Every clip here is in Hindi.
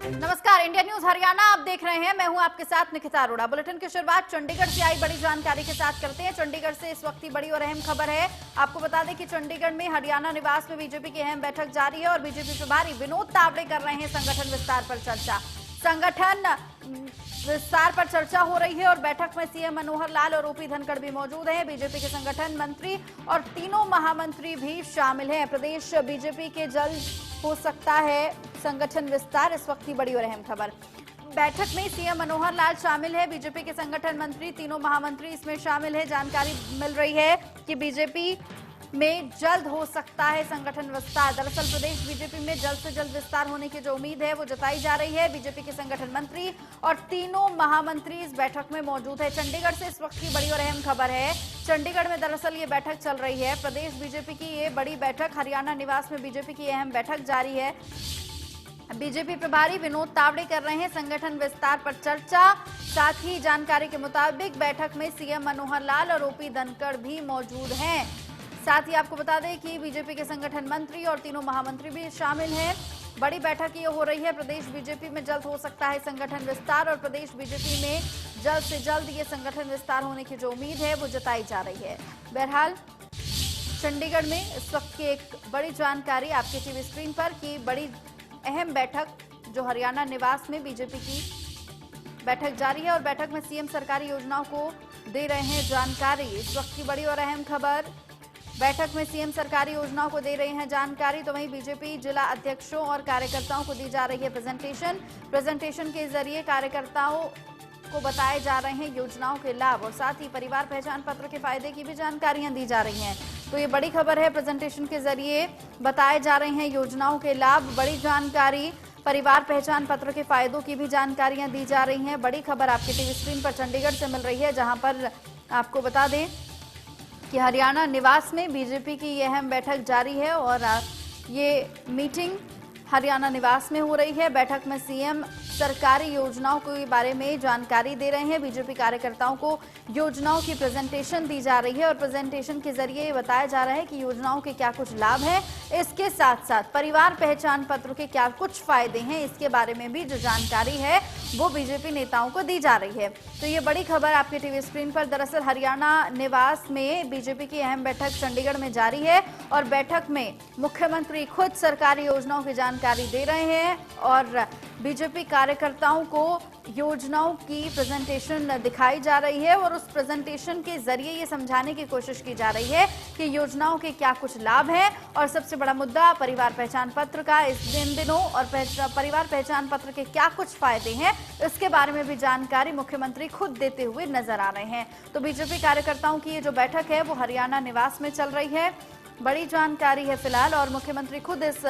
नमस्कार, इंडिया न्यूज हरियाणा आप देख रहे हैं। मैं हूं आपके साथ निकिता अरोड़ा। बुलेटिन की शुरुआत चंडीगढ़ से आई बड़ी जानकारी के साथ करते हैं। चंडीगढ़ से इस वक्त की बड़ी और अहम खबर है। आपको बता दें कि चंडीगढ़ में हरियाणा निवास में बीजेपी की अहम बैठक जारी है और बीजेपी प्रभारी विनोद तावड़े कर रहे हैं संगठन विस्तार पर चर्चा। संगठन विस्तार पर चर्चा हो रही है और बैठक में सीएम मनोहर लाल और ओपी धनखड़ भी मौजूद हैं। बीजेपी के संगठन मंत्री और तीनों महामंत्री भी शामिल हैं। प्रदेश बीजेपी के जल्द हो सकता है संगठन विस्तार, इस वक्त की बड़ी और अहम खबर। बैठक में सीएम मनोहर लाल शामिल है, बीजेपी के संगठन मंत्री, तीनों महामंत्री इसमें शामिल है। जानकारी मिल रही है कि बीजेपी में जल्द हो सकता है संगठन विस्तार। दरअसल प्रदेश बीजेपी में जल्द से जल्द विस्तार होने की जो उम्मीद है वो जताई जा रही है। बीजेपी के संगठन मंत्री और तीनों महामंत्री इस बैठक में मौजूद है। चंडीगढ़ से इस वक्त की बड़ी और अहम खबर है। चंडीगढ़ में दरअसल ये बैठक चल रही है। प्रदेश बीजेपी की ये बड़ी बैठक, हरियाणा निवास में बीजेपी की अहम बैठक जारी है। बीजेपी प्रभारी विनोद तावड़े कर रहे हैं संगठन विस्तार पर चर्चा। साथ ही जानकारी के मुताबिक बैठक में सीएम मनोहर लाल और ओपी धनखड़ भी मौजूद हैं। साथ ही आपको बता दें कि बीजेपी के संगठन मंत्री और तीनों महामंत्री भी शामिल हैं। बड़ी बैठक ये हो रही है। प्रदेश बीजेपी में जल्द हो सकता है संगठन विस्तार और प्रदेश बीजेपी में जल्द से जल्द ये संगठन विस्तार होने की जो उम्मीद है वो जताई जा रही है। बहरहाल चंडीगढ़ में इस वक्त की एक बड़ी जानकारी आपके टीवी स्क्रीन पर कि बड़ी अहम बैठक जो हरियाणा निवास में बीजेपी की बैठक जारी है और बैठक में सीएम सरकारी योजनाओं को दे रहे हैं जानकारी। इस वक्त की बड़ी और अहम खबर, बैठक में सीएम सरकारी योजनाओं को दे रहे हैं जानकारी। तो वहीं बीजेपी जिला अध्यक्षों और कार्यकर्ताओं को दी जा रही है प्रेजेंटेशन के जरिए कार्यकर्ताओं को बताए जा रहे हैं योजनाओं के लाभ और साथ ही परिवार पहचान पत्र के फायदे की भी जानकारियां दी जा रही हैं। तो ये बड़ी खबर है, प्रेजेंटेशन के जरिए बताए जा रहे हैं योजनाओं के लाभ, बड़ी जानकारी, परिवार पहचान पत्र के फायदों की भी जानकारियां दी जा रही हैं। बड़ी खबर आपके टीवी स्क्रीन पर चंडीगढ़ से मिल रही है, जहां पर आपको बता दें कि हरियाणा निवास में बीजेपी की ये अहम बैठक जारी है और ये मीटिंग हरियाणा निवास में हो रही है। बैठक में सीएम सरकारी योजनाओं के बारे में जानकारी दे रहे हैं। बीजेपी कार्यकर्ताओं को योजनाओं की प्रेजेंटेशन दी जा रही है और प्रेजेंटेशन के जरिए बताया जा रहा है कि योजनाओं के क्या कुछ लाभ हैं। इसके साथ साथ परिवार पहचान पत्र के क्या कुछ फायदे हैं, इसके बारे में भी जो जानकारी है वो बीजेपी नेताओं को दी जा रही है। तो ये बड़ी खबर आपके टीवी स्क्रीन पर। दरअसल हरियाणा निवास में बीजेपी की अहम बैठक चंडीगढ़ में जारी है और बैठक में मुख्यमंत्री खुद सरकारी योजनाओं की जानकारी दे रहे हैं और बीजेपी कार्यकर्ताओं को योजनाओं की प्रेजेंटेशन दिखाई जा रही है और उस प्रेजेंटेशन के जरिए ये समझाने की कोशिश की जा रही है कि योजनाओं के क्या कुछ लाभ हैं और सबसे बड़ा मुद्दा परिवार पहचान पत्र का इस दिनों और परिवार पहचान पत्र के क्या कुछ फायदे हैं, इसके बारे में भी जानकारी मुख्यमंत्री खुद देते हुए नजर आ रहे हैं। तो बीजेपी कार्यकर्ताओं की ये जो बैठक है वो हरियाणा निवास में चल रही है। बड़ी जानकारी है फिलहाल और मुख्यमंत्री खुद इस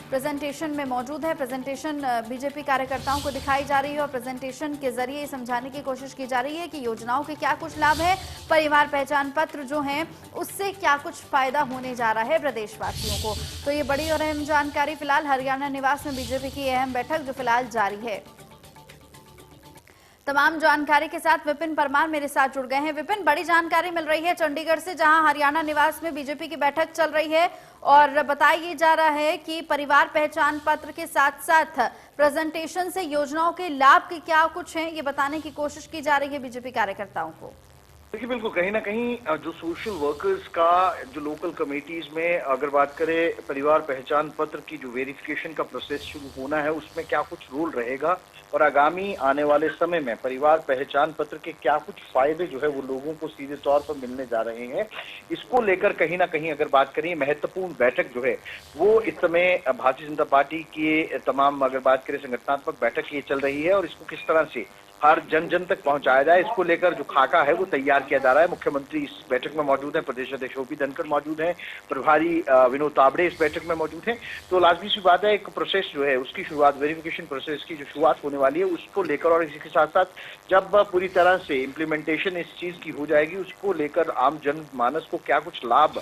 प्रेजेंटेशन में मौजूद है। प्रेजेंटेशन बीजेपी कार्यकर्ताओं को दिखाई जा रही है और प्रेजेंटेशन के जरिए समझाने की कोशिश की जा रही है कि योजनाओं के क्या कुछ लाभ है, परिवार पहचान पत्र जो हैं उससे क्या कुछ फायदा होने जा रहा है प्रदेशवासियों को। तो ये बड़ी और अहम जानकारी फिलहाल हरियाणा निवास में बीजेपी की अहम बैठक जो फिलहाल जारी है। तमाम जानकारी के साथ विपिन परमार मेरे साथ जुड़ गए हैं। विपिन, बड़ी जानकारी मिल रही है चंडीगढ़ से, जहां हरियाणा निवास में बीजेपी की बैठक चल रही है और बताया जा रहा है कि परिवार पहचान पत्र के साथ साथ प्रेजेंटेशन से योजनाओं के लाभ के क्या कुछ हैं ये बताने की कोशिश की जा रही है बीजेपी कार्यकर्ताओं को। देखिए, बिल्कुल कहीं ना कहीं जो सोशल वर्कर्स का जो लोकल कमेटीज में अगर बात करें, परिवार पहचान पत्र की जो वेरिफिकेशन का प्रोसेस शुरू होना है उसमें क्या कुछ रोल रहेगा और आगामी आने वाले समय में परिवार पहचान पत्र के क्या कुछ फायदे जो है वो लोगों को सीधे तौर पर मिलने जा रहे हैं, इसको लेकर कहीं ना कहीं अगर बात करें महत्वपूर्ण बैठक जो है वो इस समय भारतीय जनता पार्टी की तमाम अगर बात करें संगठनात्मक बैठक ये चल रही है और इसको किस तरह से हर जन जन तक पहुंचाया जाए, इसको लेकर जो खाका है वो तैयार किया जा रहा है। मुख्यमंत्री इस बैठक में मौजूद हैं, प्रदेश अध्यक्ष ओपी धनखड़ मौजूद हैं, प्रभारी विनोद तावड़े इस बैठक में मौजूद हैं। तो लाजमी सी बात है, एक प्रोसेस जो है उसकी शुरुआत, वेरिफिकेशन प्रोसेस की जो शुरुआत होने वाली है उसको लेकर और इसी के साथ साथ जब पूरी तरह से इम्प्लीमेंटेशन इस चीज की हो जाएगी उसको लेकर आम जन मानस को क्या कुछ लाभ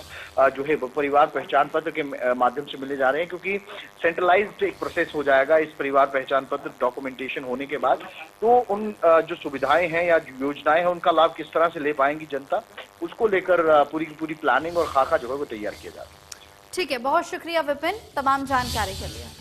जो है परिवार पहचान पत्र के माध्यम से मिलने जा रहे हैं, क्योंकि सेंट्रलाइज्ड एक प्रोसेस हो जाएगा इस परिवार पहचान पत्र डॉक्यूमेंटेशन होने के बाद। तो उन जो सुविधाएं हैं या जो योजनाएं हैं उनका लाभ किस तरह से ले पाएंगी जनता, उसको लेकर पूरी की पूरी प्लानिंग और खाका जो है वो तैयार किया जा रहा है। ठीक है, बहुत शुक्रिया विपिन तमाम जानकारी के लिए।